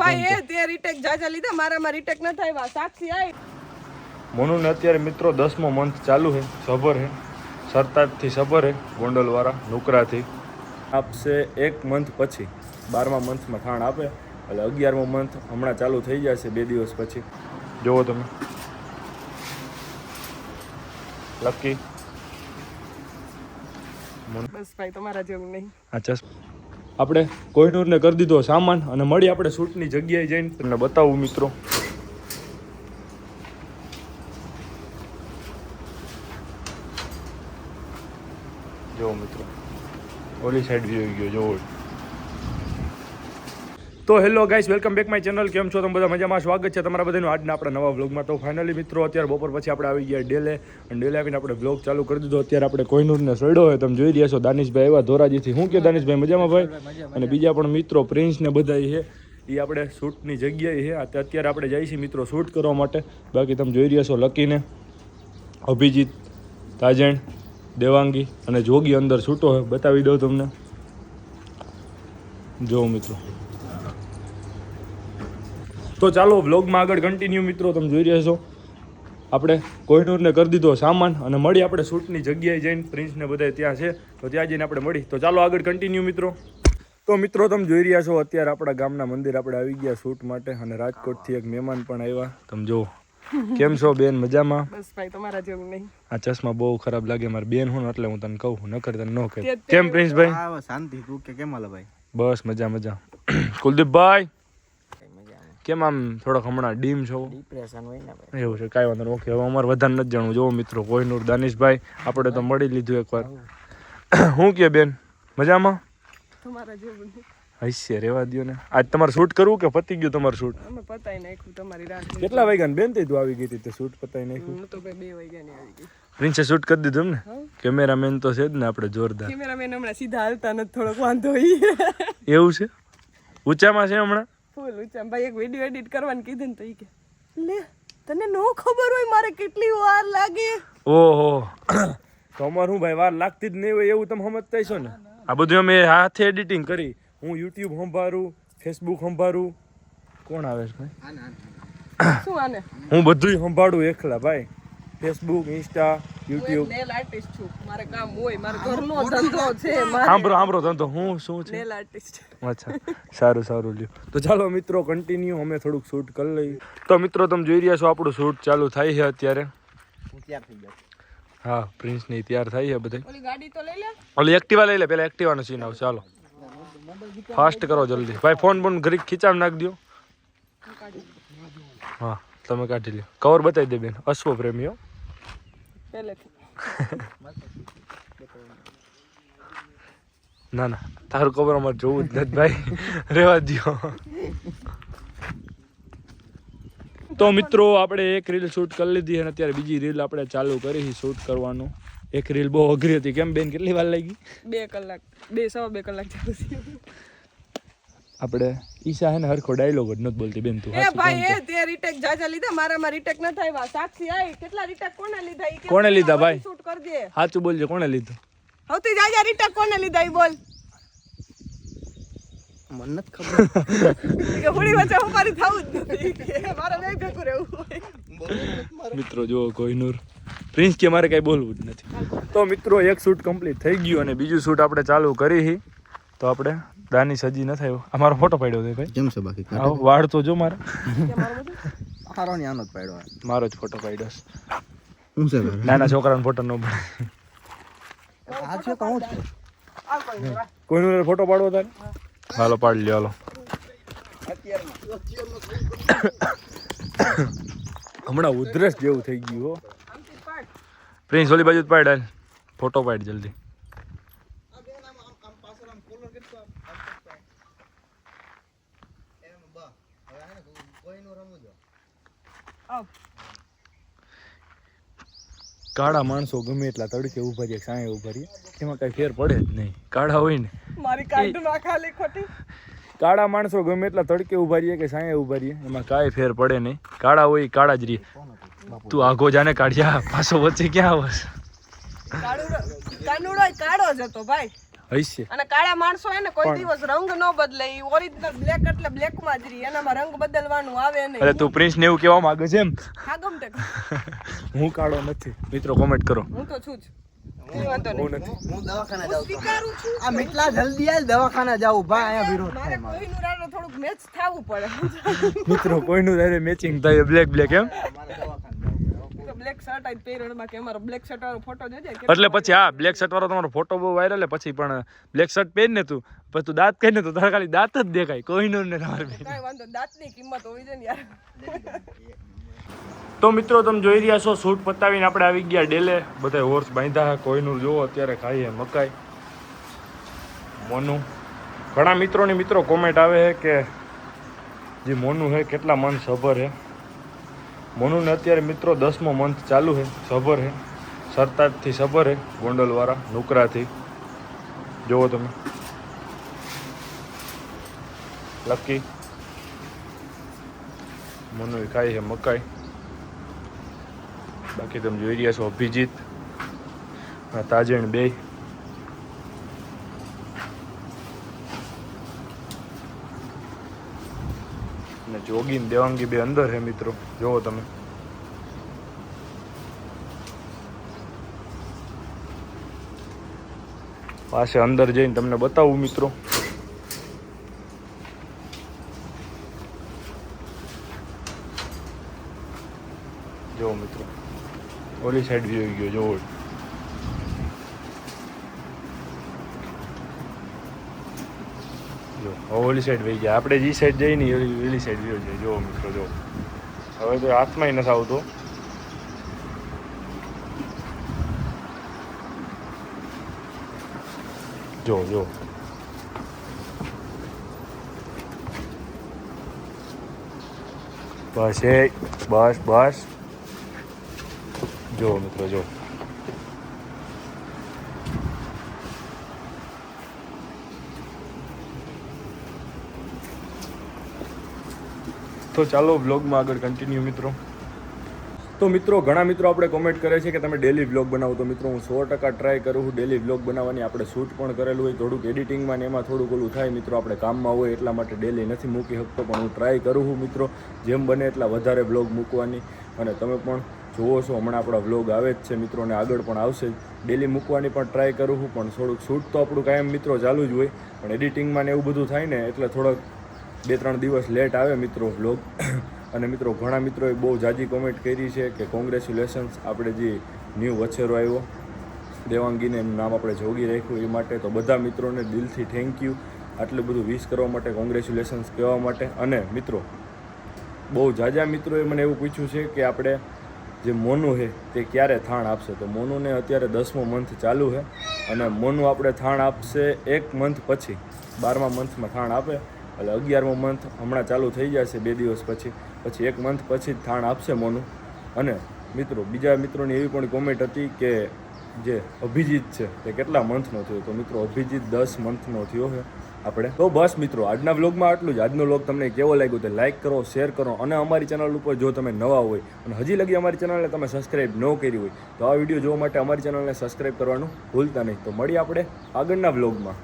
ભાઈ એ તે રીટેક જાજા લીધા મારામાં રીટેક ન થાય સાક્ષી આઈ મોનુ ને અત્યારે મિત્રો 10મો મંથ ચાલુ છે સબર છે સરતાજથી સબર છે ગોંડલવાળા નુકરાથી આપશે 1 મંથ પછી 12મા મંથમાં થાણ આપે એટલે 11મો મંથ હમણાં ચાલુ થઈ જશે 2 દિવસ પછી જોવો તમે લકી બસ ભાઈ તમારા જેવું નહીં આ ચસ આપણે કોહિનૂરને કરી દીધો સામાન અને મળી આપણે શૂટની જગ્યાએ જઈને તમને બતાવું મિત્રો જો મિત્રો ઓલી સાઈડ વ્યૂ ગયો જો તો hello guys welcome back my channel કેમ છો તમે બધા મજામાં સ્વાગત છે તમારા બધાનું આજના આપણા નવા વ્લોગમાં તો ફાઇનલી મિત્રો અત્યારે બપોર પછી આપણે આવી ગયા ડેલે અને ડેલે આવીને આપણે વ્લોગ ચાલુ કરી દીધો અત્યારે આપણે કોહિનૂરને સડ્યો હોય તમે જોઈ રહ્યા છો દાનિશભાઈ આવ્યા ધોરાજીથી શું કે દાનિશભાઈ મજામાં ભાઈ અને બીજા પણ મિત્રો પ્રિન્સ ને બધા છે એ આપણે શૂટની જગ્યાએ છે અત્યારે આપણે જઈએ છીએ મિત્રો શૂટ કરવા માટે બાકી તમે જોઈ રહ્યા છો લકીને અભિજીત તાજણ દેવાંગી અને જોગી અંદર છૂટો હોય બતાવી દઉં તમને જો મિત્રો તો ચાલો વ્લોગમાં આગળ કન્ટિન્યુ મિત્રો તમે જોઈ રહ્યા છો આપણે કોહિનૂરને કરી દીધો સામાન અને મળી આપણે શૂટની જગ્યાએ જઈને પ્રિન્સને બધા ત્યાં છે તો ત્યાં જઈને આપણે મળી તો ચાલો આગળ કન્ટિન્યુ મિત્રો તો મિત્રો તમે જોઈ રહ્યા છો અત્યારે આપણા ગામના મંદિર આપણે આવી ગયા શૂટ માટે અને રાજકોટથી એક મહેમાન પણ આવ્યા તમે જો કેમ છો બેન મજામાં બસ ભાઈ તમારા જેવું નહીં આ ચશ્મા બહુ ખરાબ લાગે મારી બેન હું એટલે હું તને કહું નકર તને ન કહે કેમ પ્રિન્સભાઈ શાંતિ તું કે કેમ હાલે ભાઈ બસ મજા મજા કુલદીપભાઈ કેમ આમ થોડોક હમણાં ડીમ છો ડિપ્રેશન હોય ને ભાઈ એવું છે કાંઈ વાંધો નહીં ઓકે હવે અમારે વધારે નથી જાણવું જોવો મિત્રો કોહિનૂર દાનિશભાઈ આપણે તો મળી લીધું એકવાર શું કે બેન મજામાં તમારા જેવું નહીં હૈસ્ય રેવા દો ને આજ તમારે શૂટ કરવું કે પતી ગયું તમારું શૂટ અમે પતાઈ નાખ્યું તમારી રાત કેટલા વાગ્યા ને બેન તે તું આવી ગઈ હતી તે શૂટ પતાઈ નાખ્યું હું તો ભાઈ 2 વાગ્યાની આવી ગઈ પ્રિન્સે શૂટ કરી દીધું એમ ને કેમેરામેન તો છે જ ને આપણે જોરદાર કેમેરામેન હમણાં સીધા હાલતા નથી થોડોક વાંધો હોય એવું છે ઊંચામાં છે હમણાં ફૂલ ઊંચા ભાઈ એક વિડિયો એડિટ કરવાનું કીધું ને તો ઈ કે લે તને નો ખબર હોય મારે કેટલી વાર લાગે ઓહો તો અમાર હું ભાઈ વાર લાગતી જ નહીં હોય એવું તમે સમજતા છો ને આ બધું અમે હાથે એડિટિંગ કરી હું યુટ્યુબ સંભાળું ફેસબુક સંભાળું કોણ આવે છે ભાઈ શું આને હું બધુંય સંભાળું એકલા ભાઈ Facebook Insta YouTube nail artist છું મારે કામ હોય મારો ઘરનો ધંધો છે સાંભળો ધંધો હું શું છે નેલ આર્ટિસ્ટ અચ્છા સારું લ્યો તો ચાલો મિત્રો કન્ટિન્યુ અમે થોડુંક શૂટ કરી લઈએ તો મિત્રો તમે જોઈ રહ્યા છો આપણું શૂટ ચાલુ થાય છે અત્યારે હું તૈયાર થઈ ગયો હા પ્રિન્સની તૈયાર થઈ છે બધા ઓલી ગાડી તો લઈ લે ઓલી એક્ટિવા લઈ લે પેલા એક્ટિવાનો સીન આવ ચાલો ફાસ્ટ કરો જલ્દી ભાઈ ફોન ઘરી ખીચામ નાખ દો હા તમે કાઢી લ્યો કવર બતાવી દે બેન અશ્વ પ્રેમીઓ પહેલેથી ના તારું કવર અમારે જોવું જ નથી ભાઈ રેવા દો તો મિત્રો આપણે એક રીલ શૂટ કરી લીધી અને અત્યારે બીજી રીલ આપણે ચાલુ કરી શૂટ કરવાનું એક રીલ બહુ અઘરી હતી કેમ બેન કેટલી વાર લાગી 2 કલાક 2 કલાક ચાલુ છે આપણે ઈશા હે ને હરખો ડાયલોગ જ નથી બોલતી બેન તું એ ભાઈ એ તે રીટેક જાજા લીધા મારામાં રીટેક ન થાય સાક્ષી આઈ કેટલા રીટેક કોને લીધા ઈ કોને લીધા ભાઈ શૂટ કરજે સાચું બોલજો કોને લીધું હવતી જાજા રીટેક કોને લીધા ઈ બોલ મને નથી ખબર કે હુડી વચ્ચે ઉપારી થાવું જ નથી મારા બે ભેગું રહેવું મિત્રો જો કોહિનૂર પ્રિન્સ કે મારે કઈ બોલવું જ નથી તો મિત્રો એક શૂટ કમ્પ્લીટ થઈ ગયું અને બીજું શૂટ આપણે ચાલુ કરી તો આપણે દાની સજી ન થયો અમારો ફોટો પાડ્યો છે ભાઈ કેમ છે બાકી આવો વાળ તો જો મારે હારો ની આનો જ પાડ્યો મારો જ ફોટો પાડ્યો હું છે નાના છોકરાનો ફોટો ન પડે આ છે કહું જ કોહિનૂર ફોટો પાડવો તારે હાલો પાડી લ્યો હમણાં ઉધરસ જેવું થઈ ગયું હો પ્રિન્સ ઓલી બાજુ જ પાડ ફોટો પાડ જલ્દી કાળા માણસો ગમે એટલા તડકે ઉભા રહીએ સાંયે ઉભા રહીએ એમાં કઈ ફેર પડે જ નહીં કાળા હોય ને મારી કાઢ ના ખાલી ખોટી કાળા માણસો ગમે એટલા તડકે ઉભા રહીએ કે સાંયે ઉભા રહીએ એમાં કાંઈ ફેર પડે નહીં કાળા હોય કાળા જ રહીએ તું આગો જાને કાઢ્યા પાછો વચ્ચે ક્યાં આવસ કાળુડો કાળો જ હતો ભાઈ હશે. અને કાળા માણસો હે ને કોઈ દિવસ રંગ ન બદલે, ઈ ઓરિજિનલ બ્લેક એટલે બ્લેક માં જ રહી, એનામાં રંગ બદલવાનું આવે નહીં. અરે તું પ્રિન્સ ને એવું કહેવા માંગે છે એમ? હા ગમતે હું કાળો નથી મિત્રો, કોમેન્ટ કરો. હું તો છું જ. કોઈ વાંધો નહીં. હું નથી. હું દવાખાને હું જાઉં સ્વીકારું છું. આ મીટલા જલ્દી આલ દવાખાને જાવું ભાઈ, અહીંયા વિરોધ મારે થાય મારે. કોઈનું રાડો થોડુંક મેચ થવું પડે. મિત્રો કોઈનું તારે મેચિંગ થાય બ્લેક બ્લેક એમ. મારે દવાખાને જાવું. તો બ્લેક શર્ટ આજ પહેર્યો બાકી અમારો બ્લેક શર્ટ વાળો ફોટો જોજે. એટલે પછી હા બ્લેક શર્ટ વાળો તમારો ફોટો બહુ વાયરલ, પછી પણ બ્લેક શર્ટ પહેરીને તું પછી તું દાંત કહીને તો તારા ખાલી દાંત જ દેખાય, કોઈનું ને તમારે. કાંઈ વાંધો, દાંતની કિંમત હોવી જોઈએ ને યાર. તો મિત્રો તમે જોઈ રહ્યા છો, શૂટ પતાવીને આપણે આવી ગયા ડેલે. બધા હોર્સ બાંધ્યા, કોઈનું જોવો અત્યારે ખાઈએ મકાઈ મોનું. ઘણા મિત્રોની મિત્રો કોમેન્ટ આવે છે કે જે મોનું છે કેટલા મંથ સભર છે. મોનુને અત્યારે મિત્રો 10મો મંથ ચાલુ છે, સભર છે, સરતાજથી સભર છે, ગોંડલવાળા નુકરાથી. જુઓ તમે લકી મોનું ખાઈ છે મકાઈ. બાકી તમે જોઈ રહ્યા છો અભિજીત તાજણ બે. અને જોગીન દેવાંગી બે અંદર છે મિત્રો, જોવો તમે. પાસે અંદર જઈને તમને બતાવું મિત્રો. જો મિત્રો ઓલી સાઈડ વ્યૂ ગયો, જોવો. જો ઓલી સાઈડ વહી ગયા, આપણે જે સાઈડ જઈ ને એલી સાઈડ વ્યૂ છે. જો મિત્રો જો હવે તો હાથમાં નથી આવતો. જો જો બસ બસ બસ. જો મિત્રો જો તો ચાલો વ્લોગમાં આગળ કન્ટિન્યુ મિત્રો. તો મિત્રો ઘણા મિત્રો આપણે કોમેન્ટ કરે છે કે તમે ડેલી વ્લોગ બનાવો. તો મિત્રો હું 100% ટ્રાય કરું છું ડેલી વ્લોગ બનાવવાની. આપણે શૂટ પણ કરેલું હોય, થોડુંક એડિટિંગમાં ને એમાં થોડુંક ઓલું થાય મિત્રો, આપણે કામમાં હોય એટલા માટે ડેલી નથી મૂકી શકતો, પણ હું ટ્રાય કરું છું મિત્રો જેમ બને એટલા વધારે વ્લોગ મૂકવાની. અને તમે પણ જુઓ છો હમણાં આપણા વ્લોગ આવે જ છે મિત્રો, ને આગળ પણ આવશે. ડેલી મૂકવાની પણ ટ્રાય કરું છું, પણ થોડુંક શૂટ તો આપણું કાયમ મિત્રો ચાલુ જ હોય, પણ એડિટિંગમાં ને એવું બધું થાય ને એટલે થોડોક 2-3 દિવસ લેટ આવે મિત્રો વ્લોગ. અને મિત્રો ઘણા મિત્રોએ બહુ જાજી કોમેન્ટ કરી છે કે કોંગ્રેચ્યુલેશન્સ, આપણે જે ન્યૂ વછેરો આવ્યો દેવાંગીને, એનું નામ આપણે જોગી રાખ્યું એ માટે. તો બધા મિત્રોને દિલથી થેન્ક યુ આટલું બધું વિશ કરવા માટે, કોંગ્રેચ્યુલેશન્સ કહેવા માટે. અને મિત્રો બહુ જાજા મિત્રોએ મને એવું પૂછ્યું છે કે આપણે જે મોનું છે તે ક્યારે થાણ આપશે. તો મોનુને અત્યારે 10મો મંથ ચાલુ છે, અને મોનું આપણે થાણ આપશે 1 મંથ પછી, 12મા મંથમાં થાણ આપે. એટલે 11મો મંથ હમણાં ચાલુ થઈ જશે 2 દિવસ પછી 1 મંથ પછી જ થાણ આપશે મોનું. અને મિત્રો બીજા મિત્રોની એવી પણ કોમેન્ટ હતી કે જે અભિજીત છે તે કેટલા મંથનો થયો. તો મિત્રો અભિજીત 10 મંથનો થયો છે આપણે. તો બસ મિત્રો આજના વ્લોગમાં આટલું જ. આજનો વ્લોગ તમને કેવો લાગ્યો તે લાઇક કરો, શેર કરો, અને અમારી ચેનલ ઉપર જો તમે નવા હોય અને હજી લગી અમારી ચેનલને તમે સબસ્ક્રાઈબ ન કરી હોય તો આ વિડીયો જોવા માટે અમારી ચેનલને સબસ્ક્રાઈબ કરવાનું ભૂલતા નહીં. તો મળીએ આપણે આગળના વ્લોગમાં.